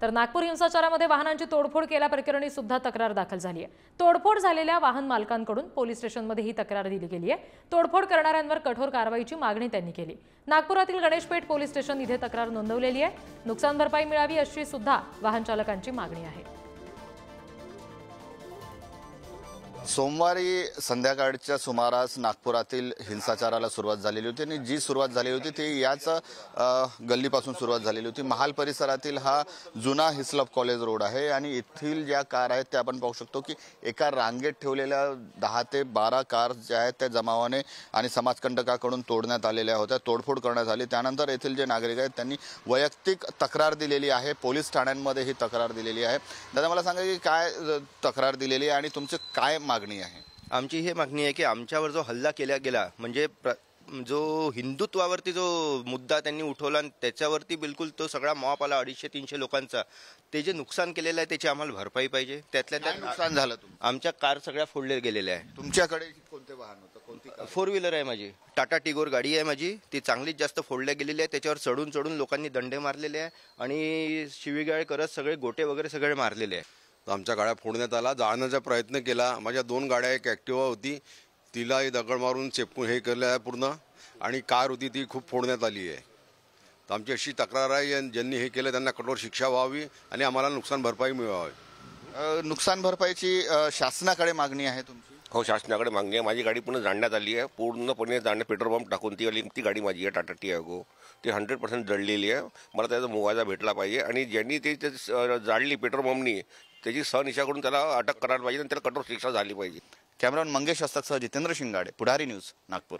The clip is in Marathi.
तर नागपूर हिंसाचारामध्ये वाहनांची तोडफोड केल्याप्रकरणी सुद्धा तक्रार दाखल झाली आहे। तोडफोड झालेल्या वाहन मालकांकडून पोलीस स्टेशनमध्ये ही तक्रार दिली गेली आहे। तोडफोड करणाऱ्यांवर कठोर कारवाईची मागणी त्यांनी केली। नागपुरातील गणेशपेठ पोलीस स्टेशन इथे तक्रार नोंदवलेली आहे। नुकसान भरपाई मिळावी अशी सुद्धा वाहन चालकांची मागणी आहे। सोमवारी संध्याकाळच्या सुमारास नागपुरातील हिंसाचाराला सुरुवात झालेली होती आणि जी सुरुवात झाली होती ती याच गल्लीपासून सुरुवात झालेली होती। महाल परिसरातील हा जुना हिस्लॉप कॉलेज रोड आहे आणि येथील ज्या कार आहेत त्या आपण पाहू शकतो की एका रांगेत ठेवलेल्या 10 ते 12 कार ज्या आहेत त्या जमावाने आणि समाजकंटकाकडून तोडण्यात आलेल्या होत्या, तोडफोड करण्यात आली। त्यानंतर येथील जे नागरिक आहेत त्यांनी वैयक्तिक तक्रार दिलेली आहे, पोलीस ठाण्यांमध्ये ही तक्रार दिलेली आहे। दादा मला सांगा की काय तक्रार दिलेली आहे आणि तुमचे काय मागणी आहे? आमची ही मागणी आहे की आमच्यावर जो हल्ला केला गेला म्हणजे जो हिंदुत्वावरती जो मुद्दा त्यांनी उठवला त्याच्यावरती बिलकुल तो सगळा मॉप आला 250-300 लोकांचा, ते जे नुकसान केलेलं आहे त्याची आम्हाला भरपाई पाहिजे। त्यातल्या त्यात नुकसान झालं आमच्या कार सगळ्या फोडले गेलेल्या आहे। तुमच्याकडे कोणते वाहन होतं? कोणती? 4 व्हीलर आहे माझी, टाटा टिगोर गाडी आहे माझी, ती चांगलीच जास्त फोडल्या गेलेली आहे। त्याच्यावर चढून चढून लोकांनी दंडे मारलेले आहे आणि शिवीगाळ करत सगळे गोटे वगैरे सगळे मारलेले आहे। आमच्या गाड्या फोडण्यात आला, जाळण्याचा प्रयत्न केला। माझ्या 2 गाड्या, एक ॲक्टिवा होती तिलाही दगड मारून चेपून हे केलं आहे पूर्ण, आणि कार होती ती खूप फोडण्यात आली आहे। तर आमची अशी तक्रार आहे ज्यांनी हे केलं त्यांना कठोर शिक्षा व्हावी आणि आम्हाला नुकसान भरपाई मिळावी। नुकसान भरपाईची शासनाकडे मागणी आहे तुमची? हो, शासनाकडे मागणी आहे। माझी गाडी पूर्ण जाळण्यात आली आहे, पूर्णपणे पेट्रोल पंप टाकून ती गाडी माझी आहे टाटा टियागो, ती 100% जळलेली आहे। मला त्याचा मुआवजा भेटला पाहिजे आणि ज्यांनी ती जाळली पेट्रोल पंपनी त्याची सहनिशा करून त्याला अटक करायला पाहिजे आणि त्याला कठोर शिक्षा झाली पाहिजे। कॅमेरामन मंगेश हस्तकसह जितेंद्र शिंगाडे, पुढारी न्यूज, नागपूर।